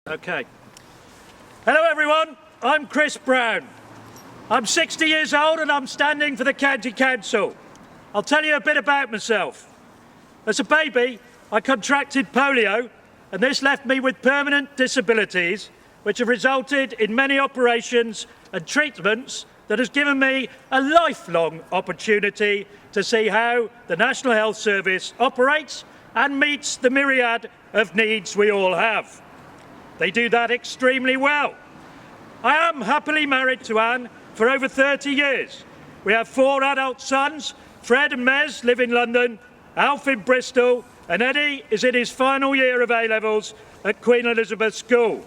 Okay. Hello everyone, I'm Chris Brown. I'm 60 years old and I'm standing for the County Council. I'll tell you a bit about myself. As a baby, I contracted polio and this left me with permanent disabilities which have resulted in many operations and treatments that has given me a lifelong opportunity to see how the National Health Service operates and meets the myriad of needs we all have. They do that extremely well. I am happily married to Anne for over 30 years. We have 4 adult sons. Fred and Mez live in London, Alf in Bristol, and Eddie is in his final year of A-levels at Queen Elizabeth School.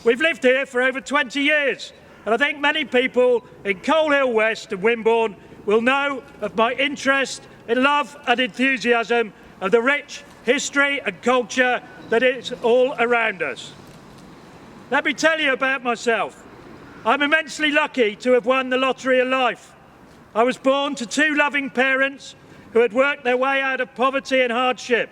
We've lived here for over 20 years, and I think many people in Colehill West and Wimborne will know of my interest in love and enthusiasm of the rich history and culture that is all around us. Let me tell you about myself. I'm immensely lucky to have won the lottery of life. I was born to 2 loving parents who had worked their way out of poverty and hardship.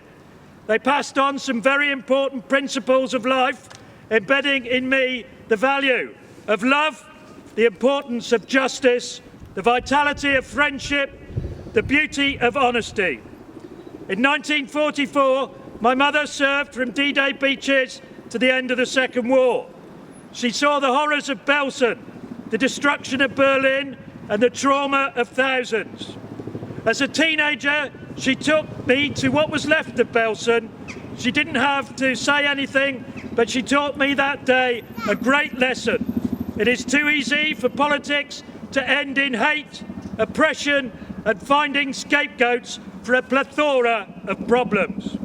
They passed on some very important principles of life, embedding in me the value of love, the importance of justice, the vitality of friendship, the beauty of honesty. In 1944, my mother served from D-Day beaches to the end of the Second War. She saw the horrors of Belsen, the destruction of Berlin and the trauma of thousands. As a teenager, she took me to what was left of Belsen. She didn't have to say anything, but she taught me that day a great lesson. It is too easy for politics to end in hate, oppression and finding scapegoats for a plethora of problems.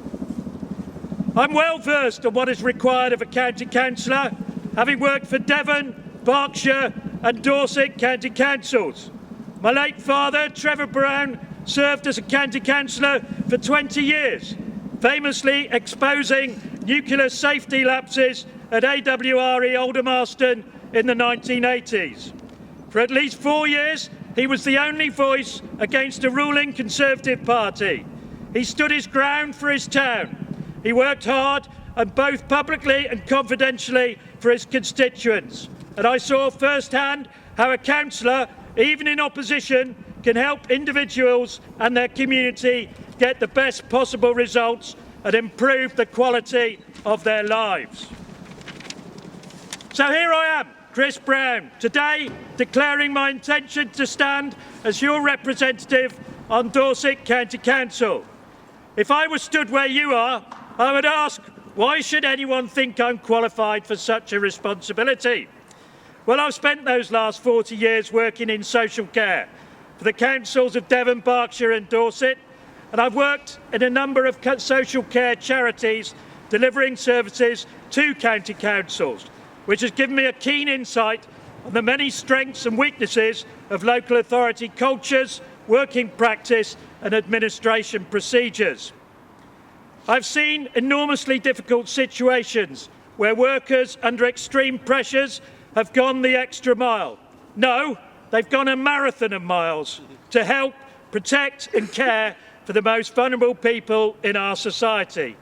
I'm well versed on what is required of a county councillor, having worked for Devon, Berkshire and Dorset county councils. My late father, Trevor Brown, served as a county councillor for 20 years, famously exposing nuclear safety lapses at AWRE Aldermaston in the 1980s. For at least 4 years, he was the only voice against a ruling Conservative Party. He stood his ground for his town. He worked hard and both publicly and confidentially for his constituents. And I saw firsthand how a councillor, even in opposition, can help individuals and their community get the best possible results and improve the quality of their lives. So here I am, Chris Brown, today declaring my intention to stand as your representative on Dorset County Council. If I was stood where you are, I would ask, why should anyone think I'm qualified for such a responsibility? Well, I've spent those last 40 years working in social care for the councils of Devon, Berkshire and Dorset, and I've worked in a number of social care charities delivering services to county councils, which has given me a keen insight on the many strengths and weaknesses of local authority cultures, working practice and administration procedures. I've seen enormously difficult situations where workers under extreme pressures have gone the extra mile. No, they've gone a marathon of miles to help, protect and care for the most vulnerable people in our society.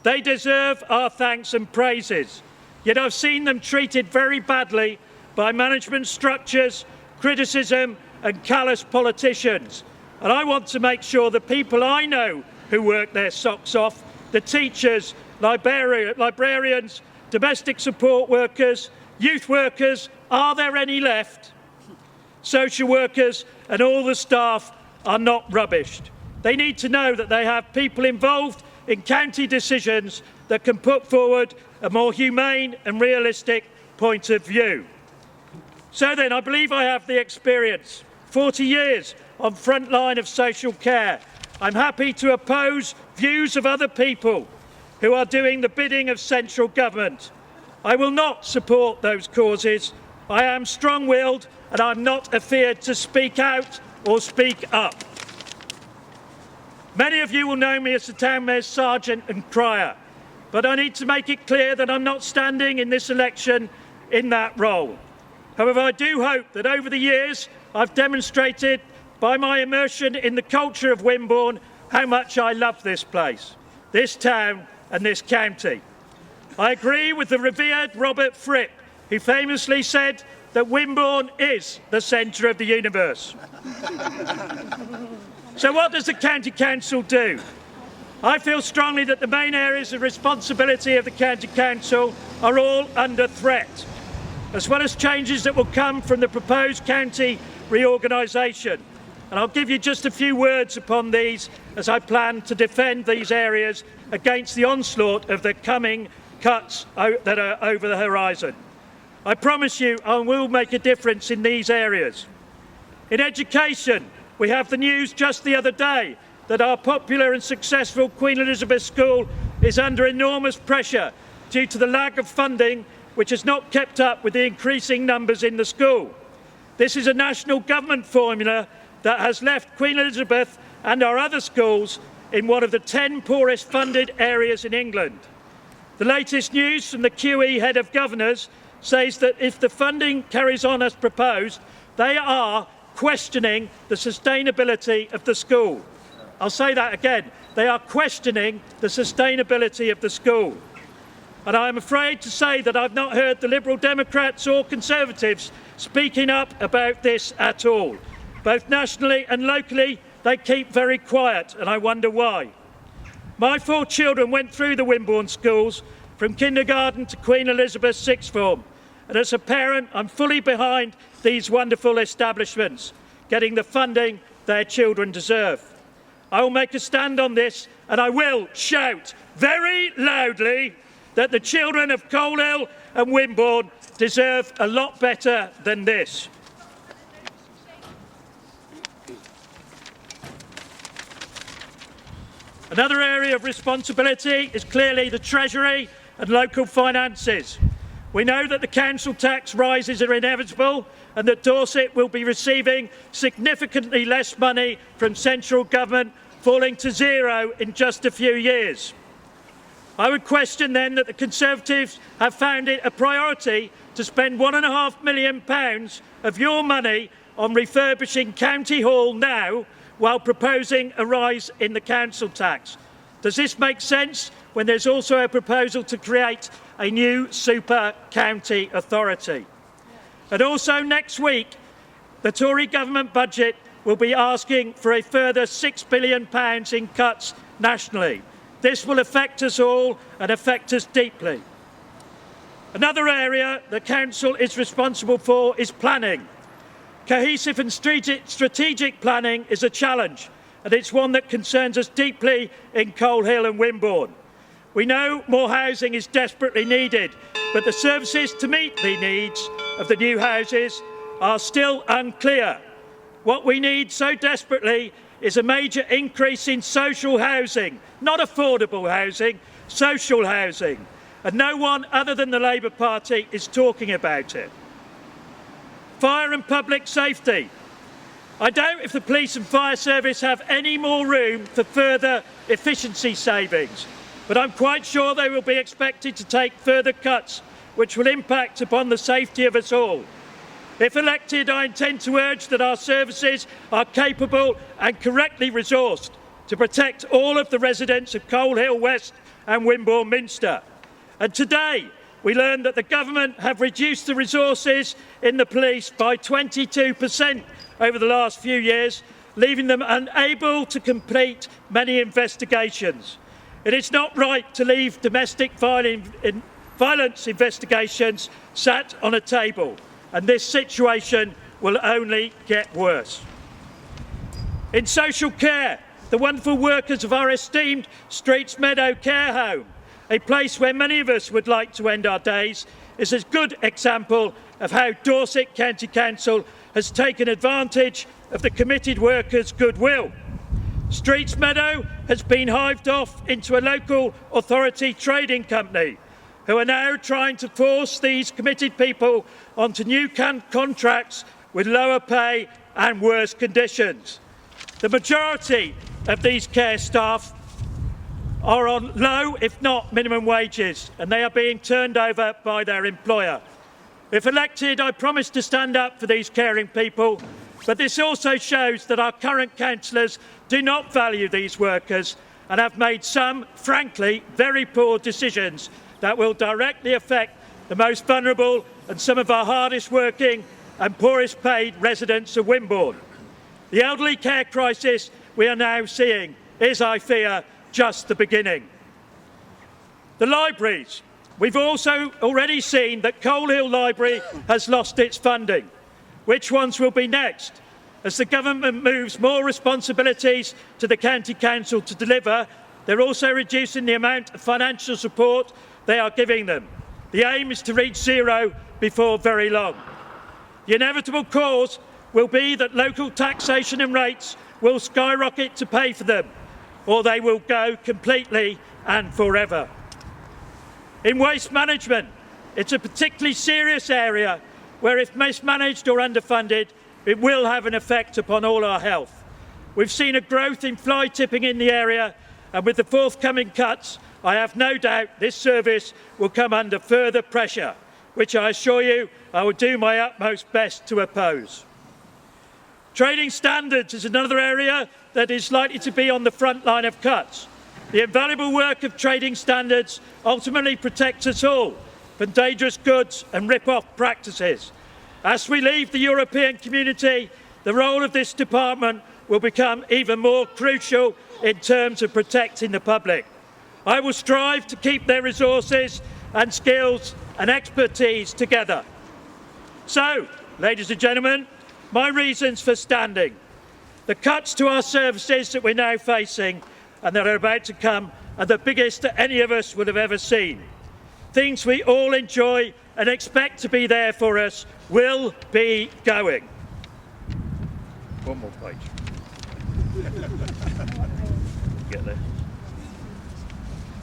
They deserve our thanks and praises, yet I've seen them treated very badly by management structures, criticism and callous politicians. And I want to make sure the people I know who work their socks off, the teachers, librarians, domestic support workers, youth workers, are there any left? Social workers and all the staff are not rubbished. They need to know that they have people involved in county decisions that can put forward a more humane and realistic point of view. So then, I believe I have the experience, 40 years on front line of social care. I'm happy to oppose views of other people who are doing the bidding of central government. I will not support those causes. I am strong-willed and I'm not afeard to speak out or speak up. Many of you will know me as the Town Mayor's Sergeant and Crier, but I need to make it clear that I'm not standing in this election in that role. However, I do hope that over the years I've demonstrated by my immersion in the culture of Wimborne how much I love this place, this town and this county. I agree with the revered Robert Fripp, who famously said that Wimborne is the centre of the universe. So what does the County Council do? I feel strongly that the main areas of responsibility of the County Council are all under threat, as well as changes that will come from the proposed county reorganisation. And I'll give you just a few words upon these as I plan to defend these areas against the onslaught of the coming cuts that are over the horizon. I promise you I will make a difference in these areas. In education, we have the news just the other day that our popular and successful Queen Elizabeth School is under enormous pressure due to the lack of funding, which has not kept up with the increasing numbers in the school. This is a national government formula that has left Queen Elizabeth and our other schools in one of the 10 poorest funded areas in England. The latest news from the QE head of governors says that if the funding carries on as proposed, they are questioning the sustainability of the school. I'll say that again. They are questioning the sustainability of the school. And I'm afraid to say that I've not heard the Liberal Democrats or Conservatives speaking up about this at all. Both nationally and locally, they keep very quiet, and I wonder why. My 4 children went through the Wimborne schools from kindergarten to Queen Elizabeth sixth form. And as a parent, I'm fully behind these wonderful establishments, getting the funding their children deserve. I will make a stand on this, and I will shout very loudly that the children of Colehill and Wimborne deserve a lot better than this. Another area of responsibility is clearly the Treasury and local finances. We know that the council tax rises are inevitable and that Dorset will be receiving significantly less money from central government, falling to zero in just a few years. I would question then that the Conservatives have found it a priority to spend £1.5 million of your money on refurbishing County Hall now while proposing a rise in the council tax. Does this make sense when there's also a proposal to create a new super county authority? And also next week, the Tory government budget will be asking for a further £6 billion in cuts nationally. This will affect us all and affect us deeply. Another area the council is responsible for is planning. Cohesive and strategic planning is a challenge, and it's one that concerns us deeply in Colehill and Wimborne. We know more housing is desperately needed, but the services to meet the needs of the new houses are still unclear. What we need so desperately is a major increase in social housing, not affordable housing, social housing. And no one other than the Labour Party is talking about it. Fire and public safety. I doubt if the police and fire service have any more room for further efficiency savings, but I'm quite sure they will be expected to take further cuts, which will impact upon the safety of us all. If elected, I intend to urge that our services are capable and correctly resourced to protect all of the residents of Colehill West and Wimborne Minster. And today, we learned that the government have reduced the resources in the police by 22% over the last few years, leaving them unable to complete many investigations. It is not right to leave domestic violence investigations sat on a table, and this situation will only get worse. In social care, the wonderful workers of our esteemed Streets Meadow Care Home, a place where many of us would like to end our days, is a good example of how Dorset County Council has taken advantage of the committed workers' goodwill. Streets Meadow has been hived off into a local authority trading company, who are now trying to force these committed people onto new contracts with lower pay and worse conditions. The majority of these care staff are on low, if not minimum wages, and they are being turned over by their employer. If elected, I promise to stand up for these caring people, but this also shows that our current councillors do not value these workers and have made some, frankly, very poor decisions that will directly affect the most vulnerable and some of our hardest working and poorest paid residents of Wimborne. The elderly care crisis we are now seeing is, I fear, just the beginning. The libraries. We've also already seen that Colehill Library has lost its funding. Which ones will be next? As the government moves more responsibilities to the County Council to deliver, they're also reducing the amount of financial support they are giving them. The aim is to reach zero before very long. The inevitable cause will be that local taxation and rates will skyrocket to pay for them, or they will go completely and forever. In waste management, it's a particularly serious area where, if mismanaged or underfunded, it will have an effect upon all our health. We've seen a growth in fly tipping in the area, and with the forthcoming cuts, I have no doubt this service will come under further pressure, which I assure you I will do my utmost best to oppose. Trading standards is another area that is likely to be on the front line of cuts. The invaluable work of trading standards ultimately protects us all from dangerous goods and rip-off practices. As we leave the European community, the role of this department will become even more crucial in terms of protecting the public. I will strive to keep their resources and skills and expertise together. So, ladies and gentlemen, my reasons for standing. The cuts to our services that we're now facing and that are about to come are the biggest that any of us would have ever seen. Things we all enjoy and expect to be there for us will be going. One more page. Get there.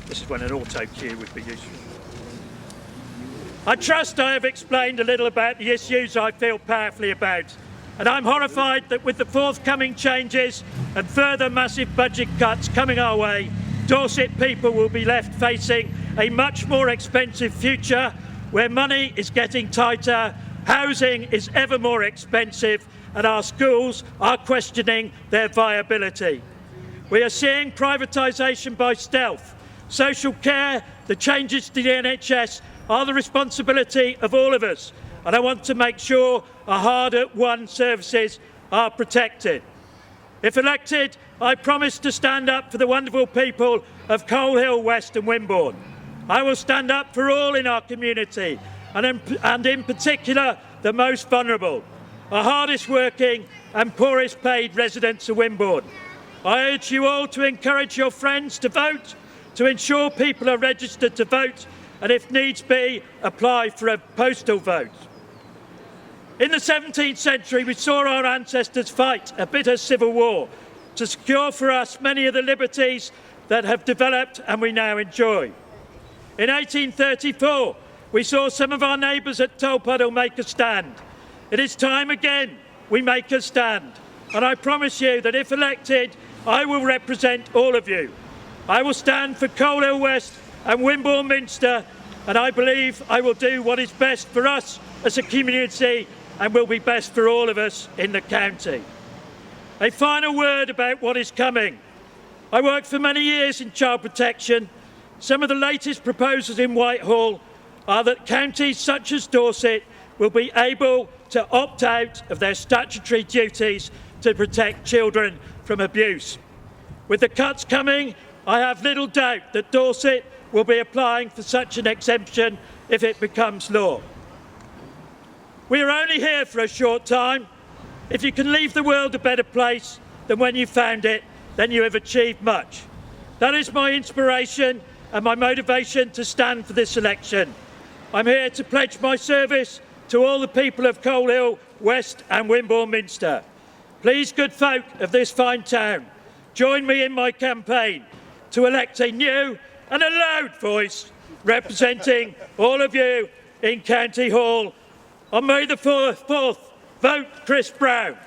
This is when an auto cue would be useful. I trust I have explained a little about the issues I feel powerfully about, and I'm horrified that with the forthcoming changes and further massive budget cuts coming our way, Dorset people will be left facing a much more expensive future where money is getting tighter, housing is ever more expensive, and our schools are questioning their viability. We are seeing privatisation by stealth. Social care, the changes to the NHS are the responsibility of all of us, and I want to make sure our hard-won services are protected. If elected, I promise to stand up for the wonderful people of Colehill West and Wimborne. I will stand up for all in our community, and in particular the most vulnerable, our hardest working and poorest paid residents of Wimborne. I urge you all to encourage your friends to vote, to ensure people are registered to vote, and if needs be, apply for a postal vote. In the 17th century, we saw our ancestors fight a bitter civil war to secure for us many of the liberties that have developed and we now enjoy. In 1834, we saw some of our neighbours at Tolpuddle make a stand. It is time again we make a stand, and I promise you that if elected, I will represent all of you. I will stand for Colehill West and Wimborne Minster, and I believe I will do what is best for us as a community and will be best for all of us in the county. A final word about what is coming. I worked for many years in child protection. Some of the latest proposals in Whitehall are that counties such as Dorset will be able to opt out of their statutory duties to protect children from abuse. With the cuts coming, I have little doubt that Dorset will be applying for such an exemption if it becomes law. We are only here for a short time. If you can leave the world a better place than when you found it, then you have achieved much. That is my inspiration and my motivation to stand for this election. I'm here to pledge my service to all the people of Colehill West and Wimborne Minster. Please, good folk of this fine town, join me in my campaign to elect a new and a loud voice representing all of you in County Hall. On May the 4th, vote Chris Brown.